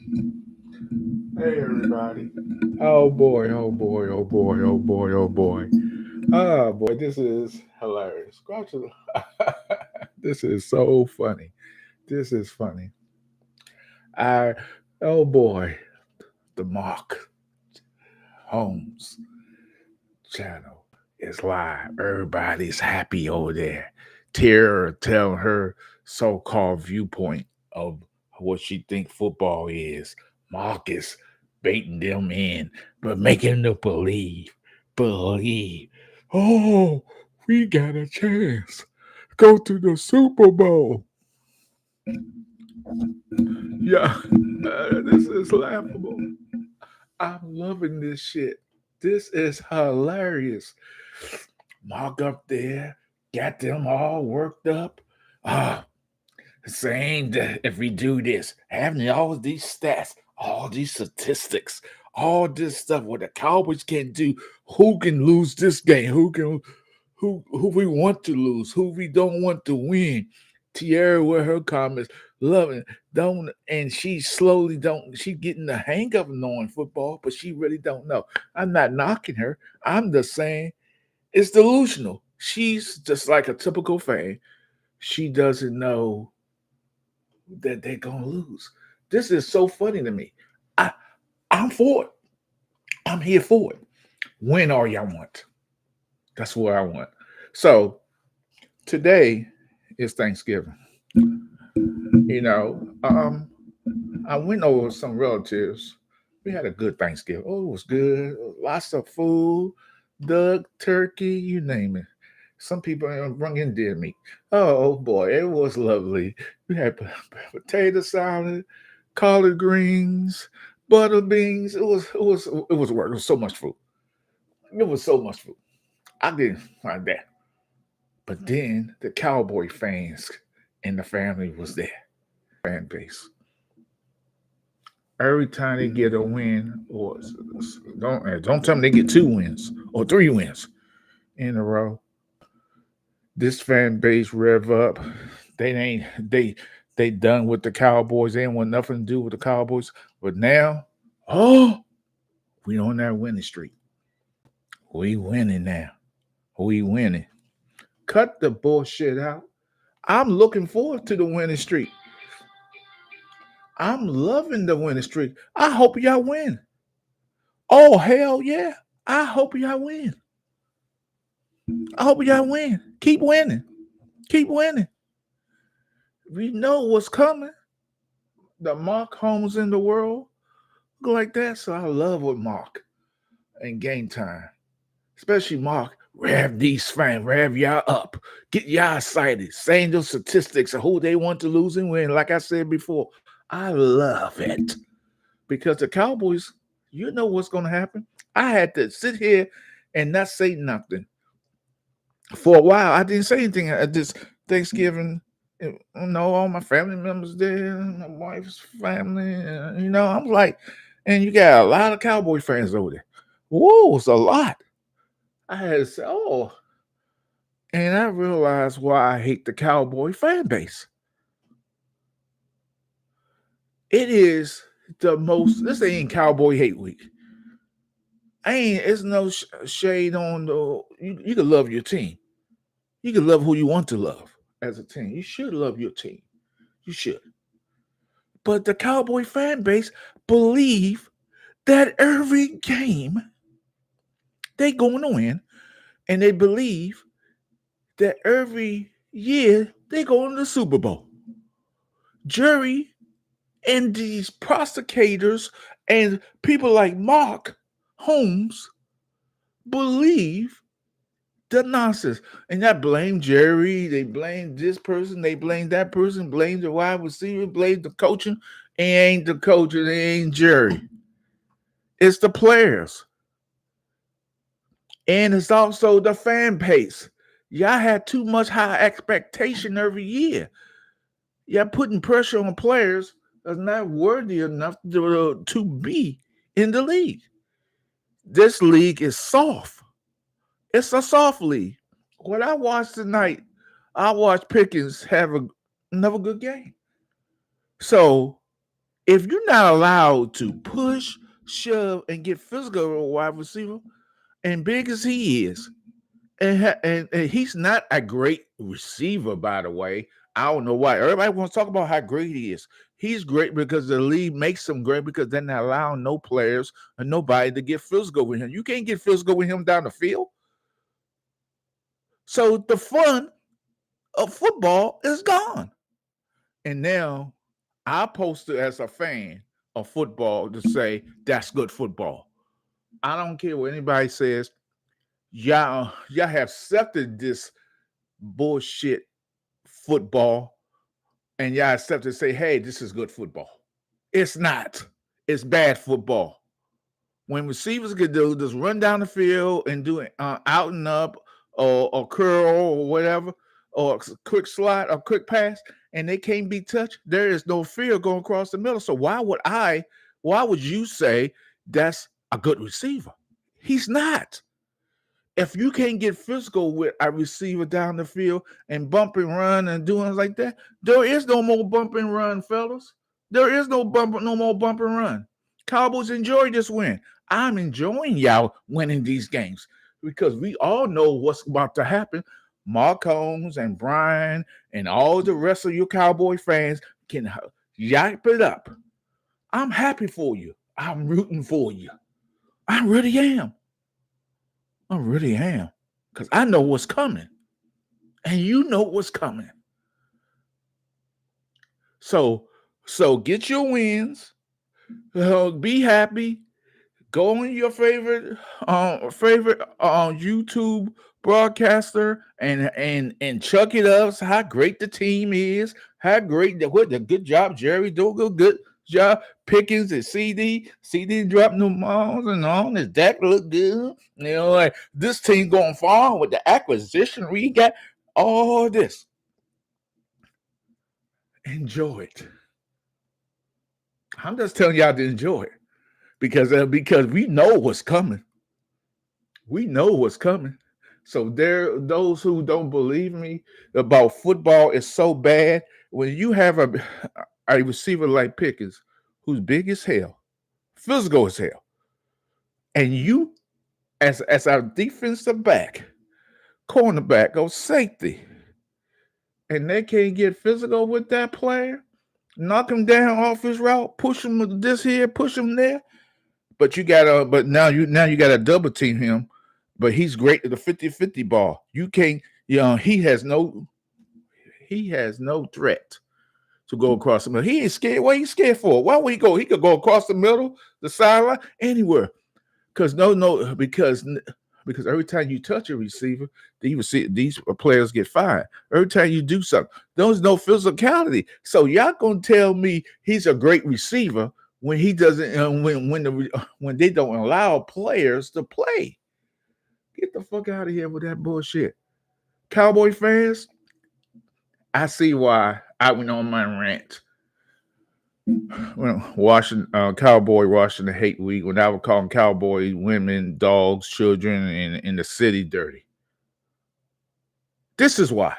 Hey everybody. Oh boy, oh boy, oh boy, oh boy, oh boy. Oh boy, this is hilarious. This is so funny. This is funny. I oh boy, the Mark Holmes channel is live. Everybody's happy over there. Tara telling her so-called viewpoint of what she think football is. Marcus baiting them in, but making them believe. Oh, we got a chance. Go to the Super Bowl. Yeah, this is laughable. I'm loving this shit. This is hilarious. Mark up there, got them all worked up. Ah, saying that if we do this, having all these stats, all these statistics, all this stuff, what the Cowboys can do, who can lose this game, who we want to lose, who we don't want to win. Tierra with her comments, loving, don't, and she slowly don't, she getting the hang of knowing football, but she really don't know. I'm not knocking her. I'm just saying it's delusional. She's just like a typical fan. She doesn't know that they're gonna lose. This is so funny to me. I I'm for it. I'm here for it. When are y'all want? That's what I want. So today is Thanksgiving. You know, I went over with some relatives. We had a good Thanksgiving. Oh, it was good. Lots of food, duck, turkey, you name it. Some people bring in deer meat. Oh boy, it was lovely. We had potato salad, collard greens, butter beans. It was work. It was so much food. It was so much food. I didn't find that. But then the cowboy fans and the family was there. Fan base. Every time they get a win, or don't tell them they get 2 wins or 3 wins in a row. This fan base rev up. They ain't they done with the Cowboys. They ain't want nothing to do with the Cowboys. But now, oh, we on that winning streak. We winning now. We winning. Cut the bullshit out. I'm looking forward to the winning streak. I'm loving the winning streak. I hope y'all win. Oh hell yeah! I hope y'all win. I hope y'all win. Keep winning. Keep winning. We know what's coming. The Mark Holmes in the world look like that. So I love with Mark and game time. Especially Mark. Rev these fans, rev y'all up. Get y'all excited. Saying those statistics of who they want to lose and win. Like I said before, I love it. Because the Cowboys, you know what's going to happen. I had to sit here and not say nothing. For a while, I didn't say anything at this Thanksgiving. All my family members there, my wife's family. I'm like, and you got a lot of Cowboy fans over there. Whoa, it's a lot. I had to say, oh, and I realized why I hate the Cowboy fan base. It is the most. This ain't Cowboy Hate Week. Ain't it's no shade on the. You can love your team. You can love who you want to love as a team. You should love your team. You should. But the Cowboy fan base believe that every game they going to win, and they believe that every year they go to the Super Bowl. Jury and these prosecutors and people like Mark Holmes believe the nonsense. And that blame Jerry, they blame this person, they blame that person, blame the wide receiver, blame the coaching. It ain't the coaches, it ain't Jerry. It's the players. And it's also the fan base. Y'all had too much high expectation every year. Y'all putting pressure on players that's not worthy enough to be in the league. This league is soft. It's a soft league. What I watched tonight, I watched Pickens have another good game. So If you're not allowed to push, shove, and get physical with a wide receiver, and big as he is, and he's not a great receiver, by the way. I don't know why. Everybody wants to talk about how great he is. He's great because the league makes him great because they're not allowing no players or nobody to get physical with him. You can't get physical with him down the field. So the fun of football is gone. And now I posted as a fan of football to say that's good football. I don't care what anybody says. Y'all have accepted this bullshit football, and y'all accept to say, hey, this is good football. It's not. It's bad football. When receivers can do just run down the field and do it out and up or curl or whatever, or quick slide or quick pass, and they can't be touched, there is no fear going across the middle. So why would you say that's a good receiver? He's not. If you can't get physical with a receiver down the field and bump and run and doing like that, there is no more bump and run, fellas. There is no more bump and run. Cowboys enjoy this win. I'm enjoying y'all winning these games because we all know what's about to happen. Mark Holmes and Brian and all the rest of your Cowboy fans can yap it up. I'm happy for you. I'm rooting for you. I really am. I really am. Because I know what's coming. And you know what's coming. So get your wins. Be happy. Go on your favorite YouTube broadcaster and chuck it up. How great the team is. How great the good job Jerry Dougal, good job Pickens and CD dropping the balls and all. His Dak look good. You know, like this team going far with the acquisition we got. All this. Enjoy it. I'm just telling y'all to enjoy it because we know what's coming. We know what's coming. So those who don't believe me about football is so bad. When you have a receiver like Pickens, who's big as hell, physical as hell, and you as our defensive back, cornerback, or safety, and they can't get physical with that player, knock him down off his route, push him this here, push him there. But now you gotta double team him. But he's great at the 50-50 ball. You can't, he has no threat to go across the middle. He ain't scared. What are you scared for? Why would he go? He could go across the middle, the sideline, anywhere. Because every time you touch a receiver, these players get fined. Every time you do something, there's no physicality. So y'all gonna tell me he's a great receiver when he doesn't? When they don't allow players to play? Get the fuck out of here with that bullshit. Cowboy fans, I see why I went on my rant. Well, Cowboy Washington Hate Week, when I was calling Cowboy women, dogs, children in the city dirty. This is why.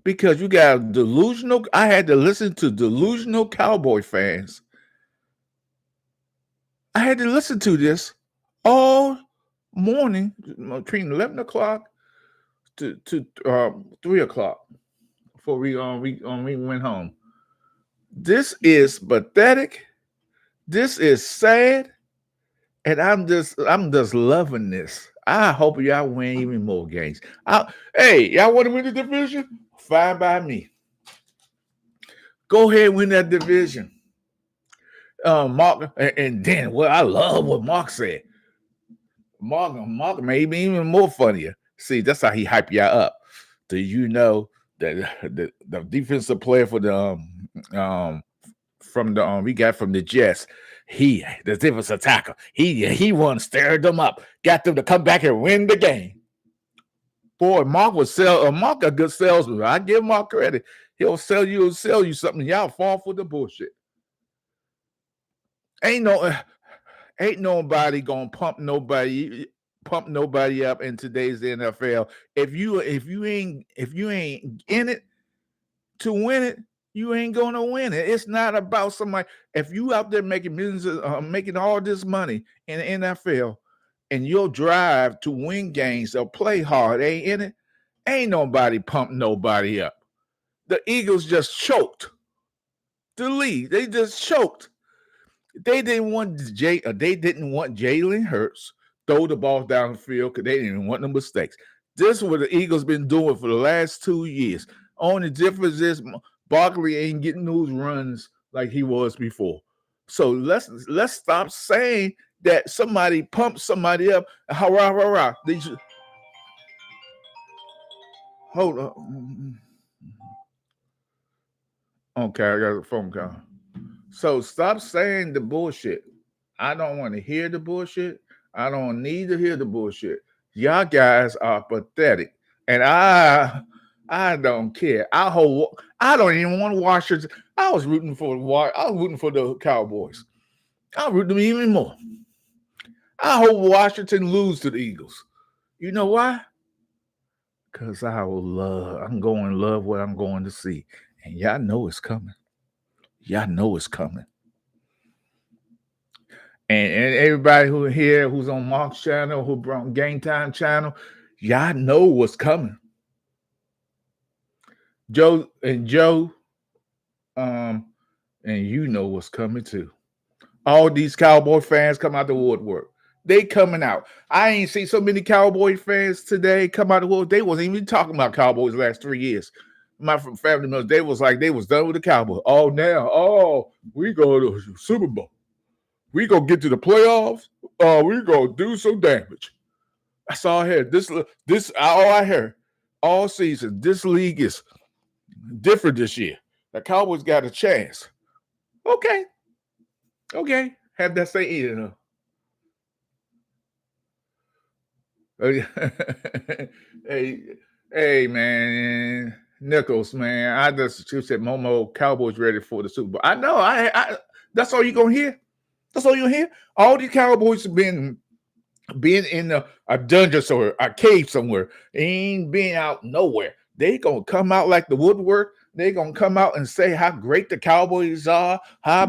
Because you got delusional, I had to listen to delusional Cowboy fans. I had to listen to this all morning between 11 o'clock to 3 o'clock before we went home. This is pathetic. This is sad, and I'm just loving this. I hope y'all win even more games. Hey, y'all want to win the division? Fine by me. Go ahead and win that division. Mark, and then I love what Mark said. Mark made me even more funnier. See, that's how he hype y'all up. Do you know that the defensive player for the we got from the Jets, the defensive attacker, he won, stirred them up, got them to come back and win the game. Boy, Mark a good salesman. I give Mark credit. He'll sell you something. Y'all fall for the bullshit. Ain't nobody gonna pump nobody up in today's NFL. If you ain't in it to win it, You ain't gonna win it. It's not about somebody. If you out there making millions, making all this money in the NFL, and your drive to win games or play hard ain't in it, ain't nobody pump nobody up. The Eagles just choked the league. They just choked. They didn't want Jalen Hurts throw the ball down the field because they didn't want no mistakes. This is what the Eagles been doing for the last 2 years. Only difference is Barkley ain't getting those runs like he was before. So let's stop saying that somebody pumped somebody up. Hurrah, hurrah. They should, hold on. Okay, I got a phone call. So stop saying the bullshit. I don't want to hear the bullshit. I don't need to hear the bullshit. Y'all guys are pathetic. And I don't care. I don't even want to watch it. I was rooting for the Cowboys. I root them even more. I hope Washington lose to the Eagles. You know why? Because I'm going to love what I'm going to see. And y'all know it's coming. Y'all know it's coming. And everybody who here, who's on Mark's channel, who brought Game Time channel, y'all know what's coming. Joe, and you know what's coming too. All these Cowboy fans come out the woodwork. They coming out. I ain't seen so many Cowboy fans today come out the woodwork. They wasn't even talking about Cowboys the last 3 years. My family members, they was done with the Cowboys. We go to the Super Bowl. We gonna get to the playoffs. We gonna do some damage. That's all I heard. This all I heard all season. This league is different this year. The Cowboys got a chance. Okay. Have that say in. Hey, man, Nichols, man. I just said Momo Cowboys ready for the Super Bowl. I know. I that's all you gonna hear. That's all you hear. All these Cowboys have been in a dungeon somewhere, a cave somewhere. They ain't been out nowhere. They gonna come out like the woodwork. They gonna come out and say how great the Cowboys are, how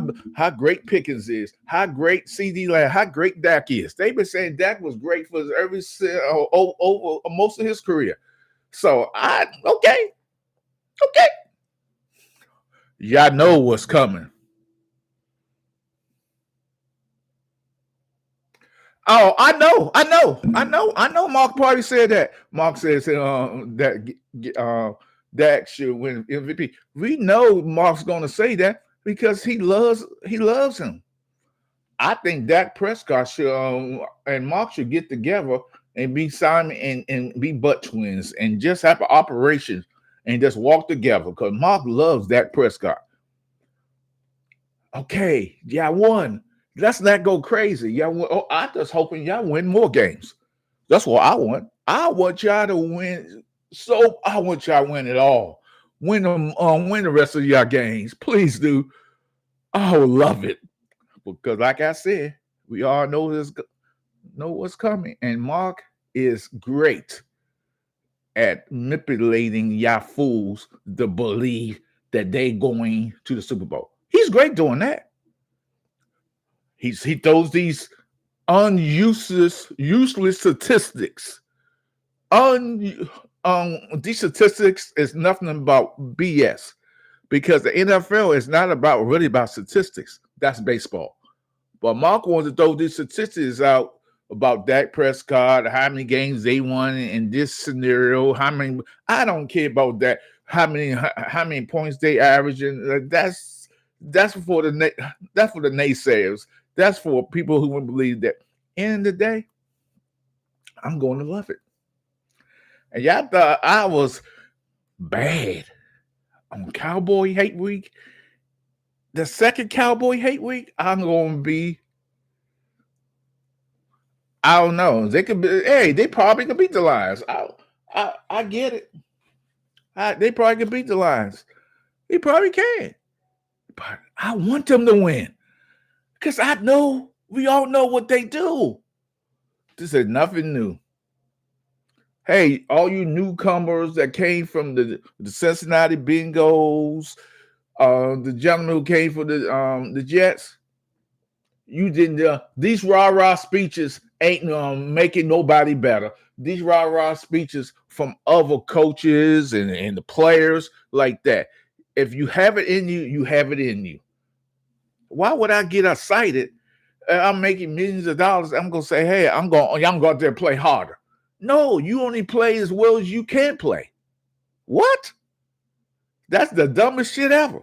great Pickens is, how great CD Lamb, how great Dak is. They've been saying Dak was great for over most of his career. So okay. Y'all know what's coming. Oh, I know. Mark probably said that. Mark says that Dak should win MVP. We know Mark's going to say that because he loves him. I think Dak Prescott should and Mark should get together and be Simon and be butt twins and just have an operation and just walk together because Mark loves Dak Prescott. Okay, y'all won. Let's not go crazy. Y'all, I just hoping y'all win more games. That's what I want. I want y'all to win. So I want y'all to win it all. Win them. Win the rest of y'all games. Please do. I would love it because, like I said, we all know what's coming, and Mark is great at manipulating y'all fools to believe that they going to the Super Bowl. He's great doing that. He throws these useless statistics. These statistics is nothing about BS because the NFL is not really about statistics. That's baseball. But Mark wants to throw these statistics out about Dak Prescott, how many games they won in this scenario, how many. I don't care about that. How many points they averaging. That's for the naysayers. That's for people who wouldn't believe that. End of the day, I'm going to love it. And y'all thought I was bad on Cowboy Hate Week. The second Cowboy Hate Week, I'm going to be. I don't know. They could be. Hey, they probably could beat the Lions. I get it. They probably could beat the Lions. They probably can. But I want them to win because I know we all know what they do. This is nothing new. Hey, all you newcomers that came from the Cincinnati Bengals, The gentleman who came for the Jets, you didn't. These rah rah speeches ain't making nobody better. These rah rah speeches from other coaches and the players like that. If you have it in you, you have it in you. Why would I get excited? I'm making millions of dollars. I'm gonna say, hey, I'm going out there and play harder. No, you only play as well as you can play. What? That's the dumbest shit ever.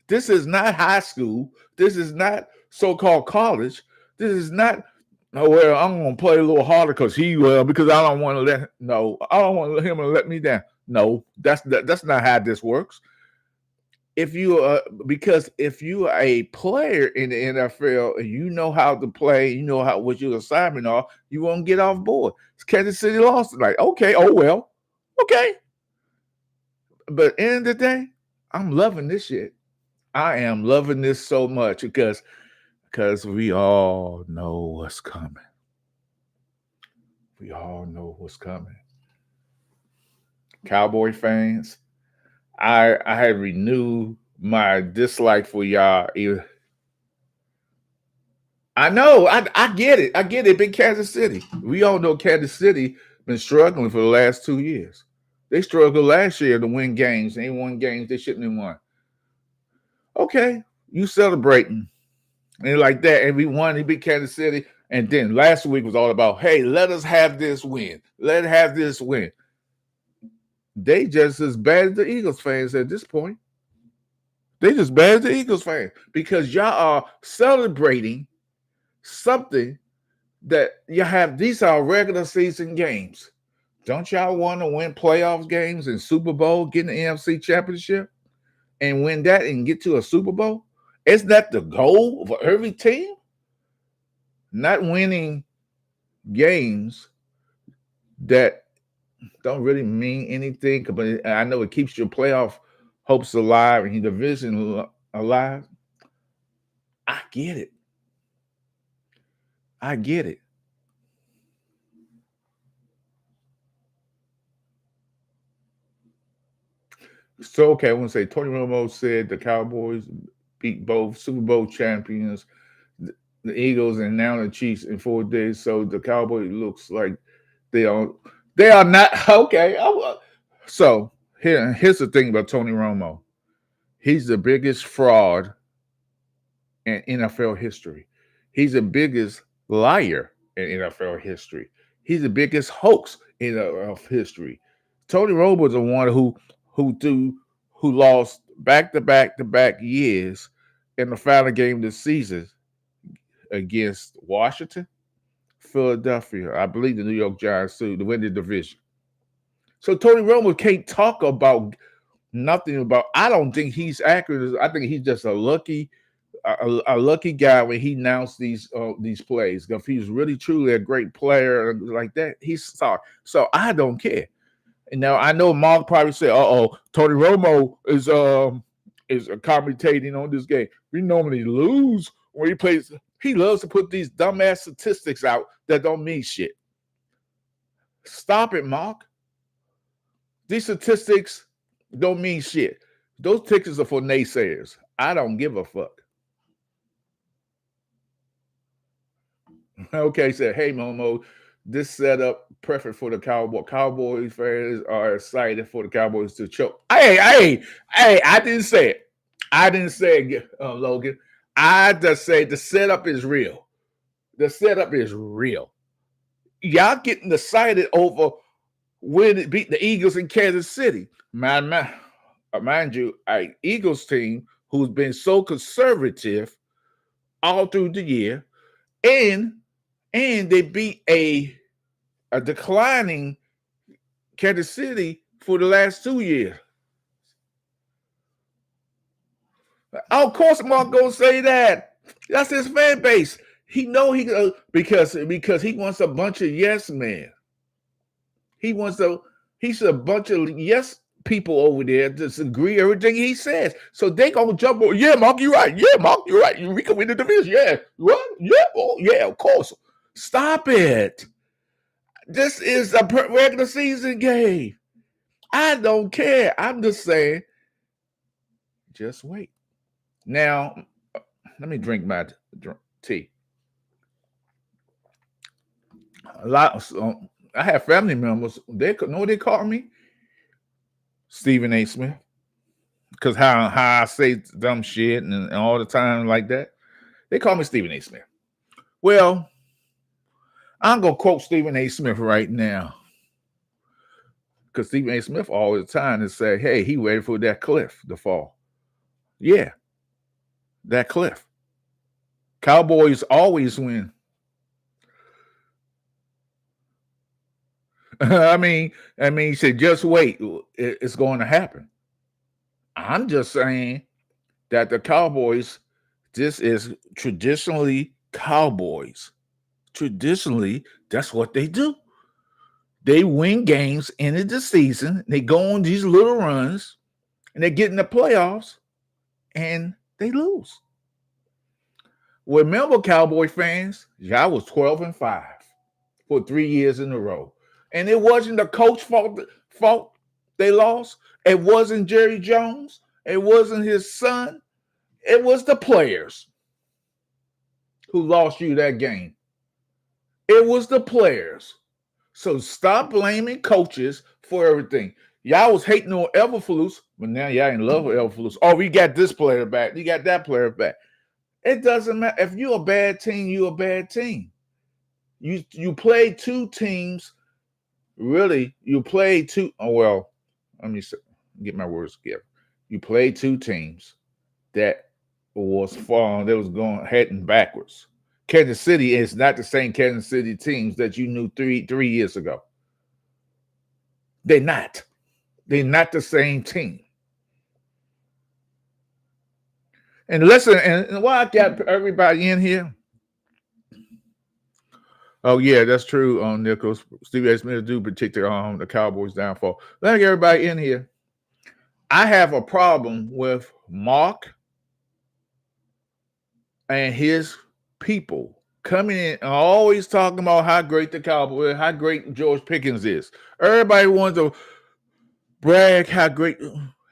This is not high school. This is not so-called college. This is not, oh, well, I'm going to play a little harder because I don't want to I don't want him to let me down. No, that's not how this works. Because if you are a player in the NFL and you know how to play, you know what your assignment are, you won't get off board. Kansas City lost tonight. Okay, oh well. Okay. But at the end of the day, I'm loving this shit. I am loving this so much because we all know what's coming. We all know what's coming. Cowboy fans, I have renewed my dislike for y'all. I know, I get it. I get it. Big Kansas City. We all know Kansas City been struggling for the last 2 years. They struggled last year to win games. They won games they shouldn't have won. Okay, you celebrating and like that, and we won. He beat Kansas City, and then last week was all about, hey, let us have this win. Let us have this win. They just as bad as the Eagles fans at this point. They just bad as the Eagles fans because y'all are celebrating something that you have. These are regular season games. Don't y'all want to win playoff games and Super Bowl, get in the NFC Championship, and win that and get to a Super Bowl? Isn't that the goal for every team? Not winning games that don't really mean anything, but I know it keeps your playoff hopes alive and your division alive. I get it. I get it. So, okay, I want to say Tony Romo said the Cowboys beat both Super Bowl champions, the Eagles, and now the Chiefs in 4 days. So the Cowboys looks like they are not okay. So here's the thing about Tony Romo. He's the biggest fraud in NFL history. He's the biggest liar in NFL history. He's the biggest hoax in history. Tony Romo was the one who lost back years in the final game of the season against Washington, Philadelphia, I believe the New York Giants too, to win the division. So Tony Romo can't talk about nothing about. I don't think he's accurate. I think he's just a lucky guy when he announced these plays. If he's really truly a great player like that, he's sorry. So I don't care. And now I know Mark probably said, Tony Romo is commentating on this game. We normally lose when he plays. He loves to put these dumbass statistics out that don't mean shit. Stop it, Mark. These statistics don't mean shit. Those tickets are for naysayers. I don't give a fuck. Okay, said, hey, Momo, this setup perfect for the Cowboys. Cowboys fans are excited for the Cowboys to choke. Hey, I didn't say it. I didn't say it, Logan. I just say the setup is real. The setup is real. Y'all getting excited over when it beat the Eagles in Kansas City. Mind you, an Eagles team who's been so conservative all through the year, and they beat a declining Kansas City for the last 2 years. Of course, Mark gonna say that. That's his fan base. He know he because he wants a bunch of yes men. He's a bunch of yes people over there disagree everything he says. So they gonna jump on. Yeah, Mark, you're right. Yeah, Mark, you're right. We can win the division. Yeah, what? Yeah, oh, yeah, of course. Stop it. This is a regular season game. I don't care. I'm just saying Just wait. Now, let me drink my tea. A lot. I have family members. They know what they call me, Stephen A. Smith, because how I say dumb shit and all the time like that. They call me Stephen A. Smith. Well, I'm gonna quote Stephen A. Smith right now, because Stephen A. Smith all the time is say, "Hey, he ready for that cliff to fall." Yeah, that cliff. Cowboys always win. He said, just wait. It's going to happen. I'm just saying that the Cowboys, this is traditionally Cowboys. Traditionally, that's what they do. They win games into the season. They go on these little runs, and they get in the playoffs, and they lose. Remember, Cowboy fans, y'all was 12-5 for 3 years in a row. And it wasn't the coach fault they lost. It wasn't Jerry Jones. It wasn't his son. It was the players who lost you that game. It was the players. So stop blaming coaches for everything. Y'all was hating on Eberflus, but now y'all in love with Eberflus. Oh, we got this player back. You got that player back. It doesn't matter. If you're a bad team, you're a bad team. You play two teams. Really, you play two. Oh, well, let me get my words together. You played two teams that was falling. That was heading backwards. Kansas City is not the same Kansas City teams that you knew three years ago. They're not. They're not the same team. And listen, and why I got everybody in here. Oh, yeah, that's true, Nichols. Steve A. Smith do predict the Cowboys' downfall. Let me get everybody in here. I have a problem with Mark and his people coming in and always talking about how great the Cowboys, how great George Pickens is. Everybody wants to brag how great.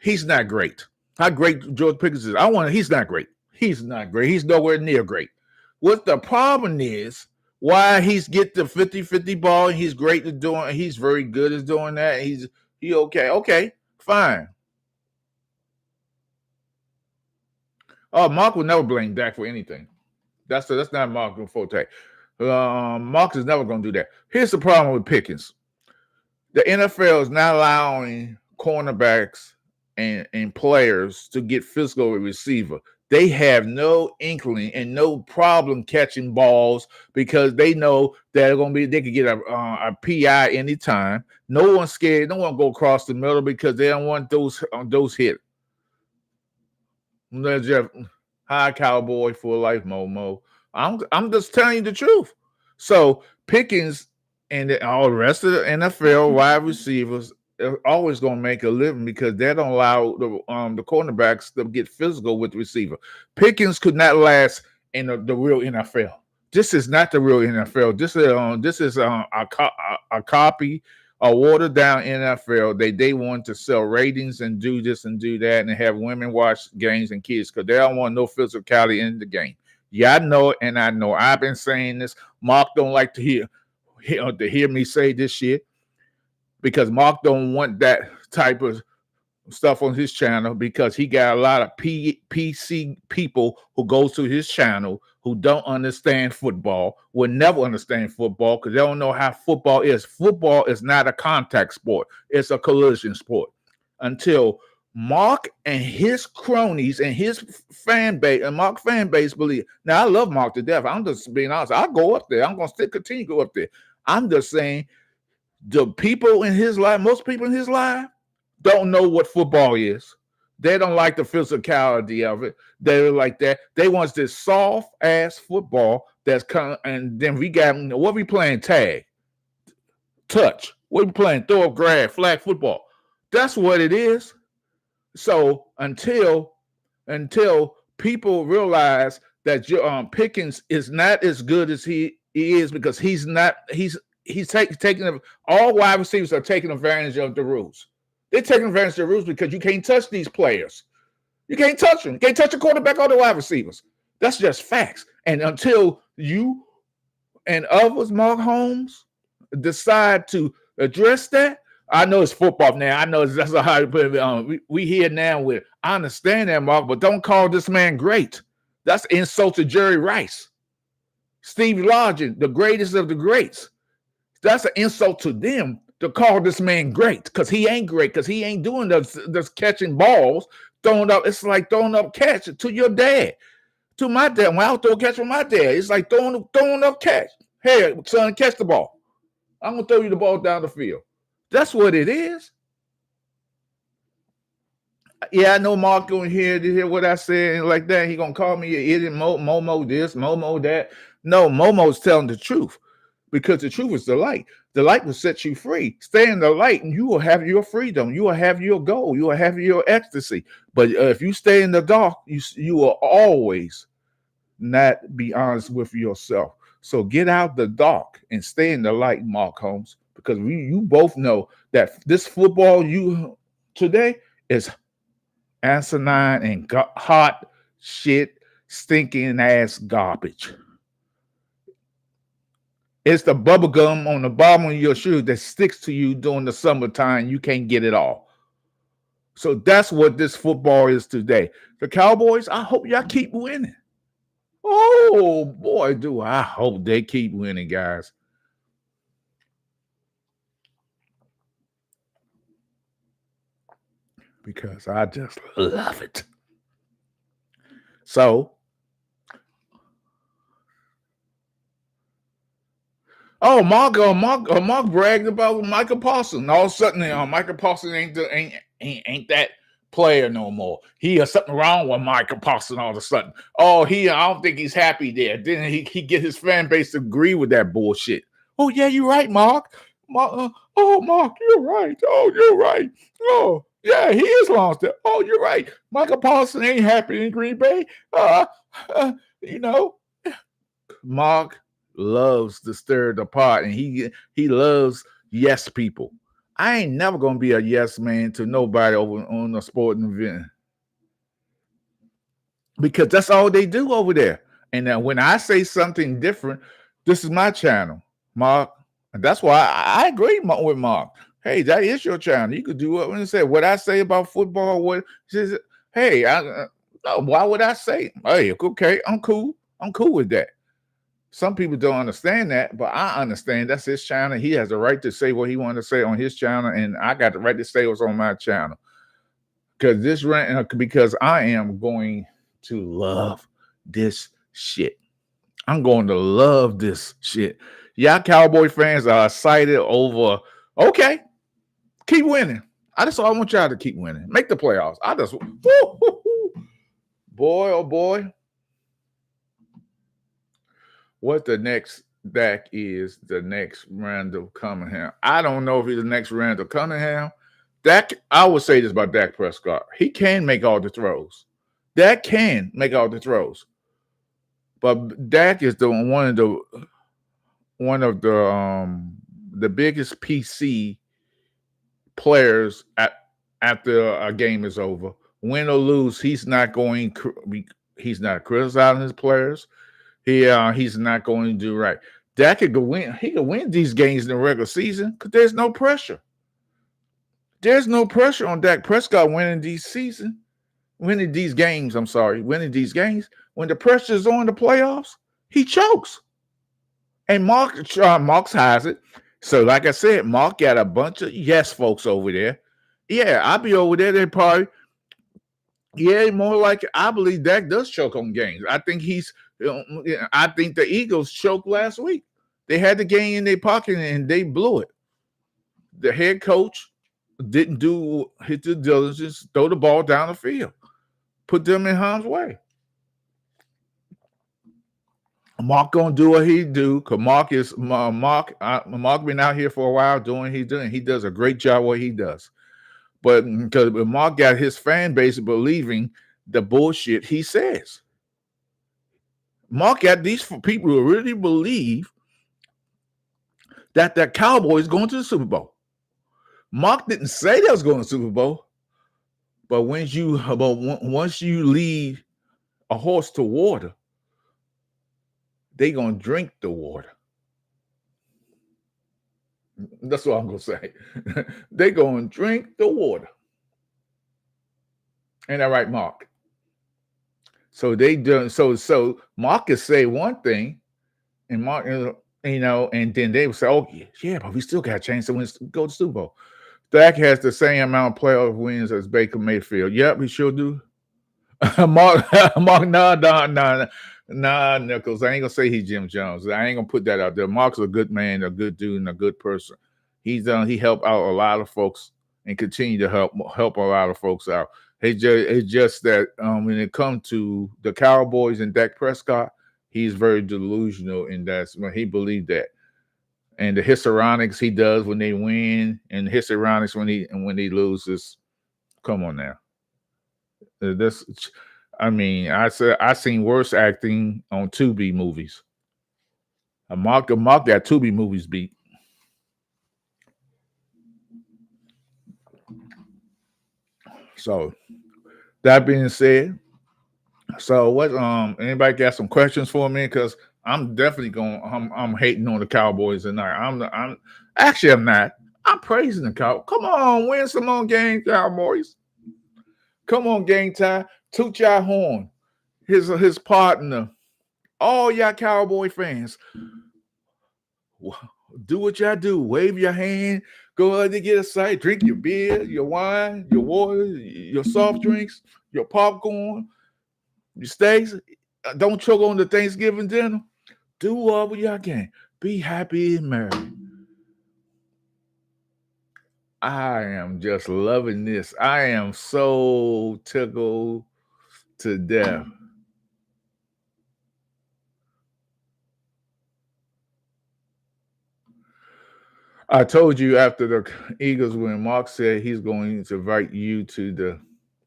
He's not great. How great George Pickens is. He's not great. He's not great. He's nowhere near great. What the problem is, why he's get the 50-50 ball and he's great at doing, he's very good at doing that. He okay. Okay, fine. Oh, Mark will never blame Dak for anything. That's not Mark forte. Mark is never going to do that. Here's the problem with Pickens. The NFL is not allowing cornerbacks and players to get physical with receiver. They have no inkling and no problem catching balls because they know that they could get a PI anytime. No one's scared. No one go across the middle because they don't want those hit. Jeff, hi Cowboy for life, Momo. I'm just telling you the truth. So Pickens and all the rest of the NFL wide receivers are always going to make a living because they don't allow the cornerbacks to get physical with the receiver. Pickens could not last in the real NFL. This is not the real NFL. This is a copy, a watered down NFL. They want to sell ratings and do this and do that and have women watch games and kids because they don't want no physicality in the game. Yeah, I know it, and I know. I've been saying this. Mark don't like to hear me say this shit because Mark don't want that type of stuff on his channel because he got a lot of PC people who goes to his channel who don't understand football, will never understand football because they don't know how football is. Football is not a contact sport. It's a collision sport. Until Mark and his cronies and his fan base and Mark fan base believe. Now, I love Mark to death. I'm just being honest. I'll go up there. I'm going to continue to go up there. I'm just saying the people in his life, most people in his life, don't know what football is. They don't like the physicality of it. They're like that. They want this soft ass football that's and then we got what we playing tag, touch. What we playing throw up grab, flag football. That's what it is. So until people realize that Pickens is not as good as he is because he's taking all wide receivers are taking advantage of the rules. They're taking advantage of the rules because you can't touch these players. You can't touch them. You can't touch the quarterback or the wide receivers. That's just facts. And until you and others, Mark Holmes, decide to address that, I know it's football now. I know that's how you put it on. We here now with, I understand that, Mark, but don't call this man great. That's insult to Jerry Rice. Steve Largent, the greatest of the greats. That's an insult to them to call this man great, because he ain't great, because he ain't doing this catching balls, throwing up. It's like throwing up catch to your dad, to my dad. When I throw a catch from my dad, it's like throwing up catch. Hey, son, catch the ball. I'm going to throw you the ball down the field. That's what it is. Yeah, I know Mark going to hear what I said and like that. He going to call me an idiot, Momo this, Momo that. No, Momo's telling the truth, because the truth is the light. The light will set you free. Stay in the light and you will have your freedom. You will have your goal. You will have your ecstasy. But if you stay in the dark, you will always not be honest with yourself. So get out the dark and stay in the light, Mark Holmes, because you both know that this football today is asinine and hot shit, stinking ass garbage. It's the bubble gum on the bottom of your shoe that sticks to you during the summertime. You can't get it all. So that's what this football is today. The Cowboys, I hope y'all keep winning. Oh, boy, do I hope they keep winning, guys. Because I just love it. So, Mark bragged about Michael Parsons. All of a sudden, Michael Parsons ain't that player no more. He has something wrong with Michael Parsons all of a sudden. I don't think he's happy there. Then he get his fan base to agree with that bullshit. Oh, yeah, you're right, Mark. Mark, you're right. Oh, you're right. Oh, yeah, he is lost there. Oh, you're right. Michael Parsons ain't happy in Green Bay. Mark loves to stir the pot, and he loves yes people. I ain't never gonna be a yes man to nobody over on a sporting event, because that's all they do over there. And then when I say something different, this is my channel, Mark. And that's why I agree with Mark. Hey, that is your channel. You could do what I say about football. Hey, why would I say? Hey, okay, I'm cool. I'm cool with that. Some people don't understand that, but I understand. That's his channel. He has the right to say what he wanted to say on his channel, and I got the right to say what's on my channel. Because I am going to love this shit. I'm going to love this shit. Y'all Cowboy fans are excited over. Okay, keep winning. I want y'all to keep winning. Make the playoffs. Boy, oh boy. What the next Dak is, the next Randall Cunningham. I don't know if he's the next Randall Cunningham. Dak, I would say this about Dak Prescott. He can make all the throws. Dak can make all the throws. But Dak is one of the biggest PC players after a game is over. Win or lose, he's not criticizing his players. He's not going to do right. Dak could win. He could win these games in the regular season because there's no pressure. There's no pressure on Dak Prescott winning these games. Winning these games. When the pressure is on the playoffs, he chokes. And Mark's has it. So, like I said, Mark got a bunch of yes folks over there. Yeah, I'll be over there. They probably. Yeah, more like I believe Dak does choke on games. I think the Eagles choked last week. They had the game in their pocket and they blew it. The head coach didn't do his due diligence, throw the ball down the field, put them in harm's way. Mark gonna do what he do, because Mark been out here for a while doing what he's doing. He does a great job what he does. But because Mark got his fan base believing the bullshit he says. Mark got these people who really believe that the Cowboys going to the Super Bowl. Mark didn't say they was going to the Super Bowl, But once you lead a horse to water, they gonna drink the water. That's what I'm gonna say. They gonna drink the water. Ain't that right, Mark? So they do. So Marcus say one thing, and Mark, and then they would say, "Oh yeah, but we still got a chance to win, go to Super Bowl." Dak has the same amount of playoff wins as Baker Mayfield. Yep, he sure do. Mark, Mark, nah, Nichols. I ain't gonna say he's Jim Jones. I ain't gonna put that out there. Mark's a good man, a good dude, and a good person. He helped out a lot of folks and continue to help a lot of folks out. It's just that when it comes to the Cowboys and Dak Prescott, he's very delusional, and that's when he believed that. And the histrionics he does when they win, and the histrionics when he loses. Come on now. This, I mean, I seen worse acting on Tubi movies. Mark that Tubi movies beat. So that being said, so what? Anybody got some questions for me? Because I'm definitely going. I'm hating on the Cowboys tonight. I'm actually I'm not. I'm praising the Cowboys. Come on, win some more games, Cowboys. Come on, game time. Toot your horn. His partner. All y'all Cowboy fans, do what y'all do. Wave your hand. Go ahead and get excited. Drink your beer, your wine, your water, your soft drinks, your popcorn, your steaks. Don't choke on the Thanksgiving dinner. Do whatever y'all can. Be happy and merry. I am just loving this. I am so tickled to death. I told you after the Eagles win, Mark said he's going to invite you to the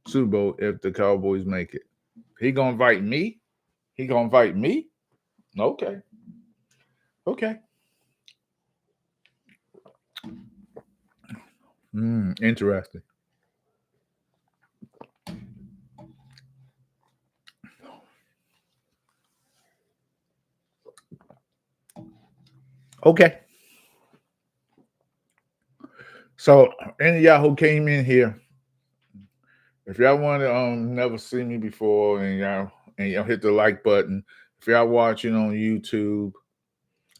Super Bowl if the Cowboys make it. He gonna invite me? He gonna invite me? Okay. Okay. Interesting. Okay. So any of y'all who came in here, if y'all want to never see me before and y'all hit the like button. If y'all watching on YouTube,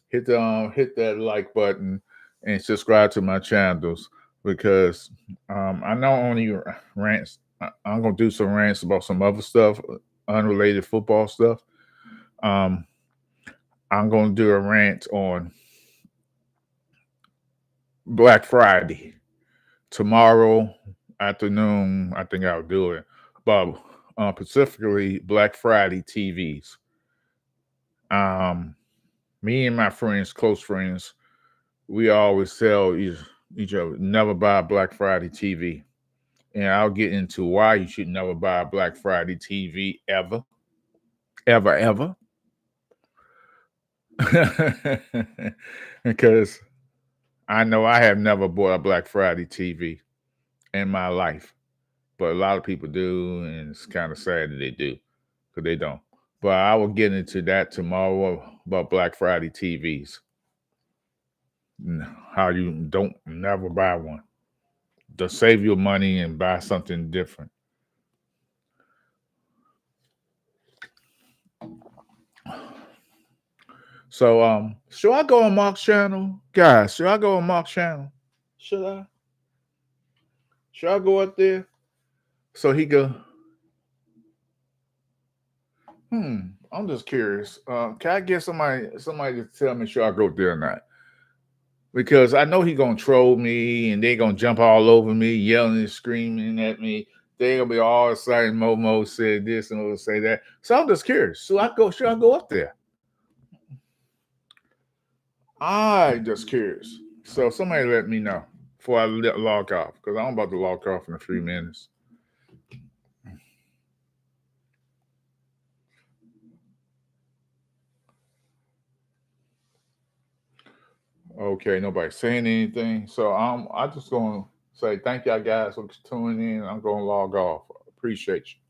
hit that like button and subscribe to my channels because I not only rants. I'm gonna do some rants about some other stuff, unrelated football stuff. Um, I'm gonna do a rant on Black Friday tomorrow afternoon. I think I'll do it, but specifically Black Friday TVs. Um, Me and my friends, close friends, we always tell each other never buy a Black Friday TV. And I'll get into why you should never buy a Black Friday TV ever, ever, ever. Because I know I have never bought a Black Friday TV in my life, but a lot of people do, and it's kind of sad that they do because they don't. But I will get into that tomorrow about Black Friday TVs. How you don't never buy one. To save your money and buy something different. So should I go on Mark's channel? Guys, should I go on Mark's channel? Should I? Should I go up there? So he go, I'm just curious. Can I get somebody to tell me should I go there or not? Because I know he gonna troll me and they gonna jump all over me, yelling and screaming at me. They gonna be all excited. Momo said this and will say that. So I'm just curious. Should I go up there? I just curious. So somebody let me know before I log off because I'm about to log off in a few minutes. Okay, nobody saying anything. So I just gonna say thank y'all guys for tuning in. I'm going to log off. Appreciate you.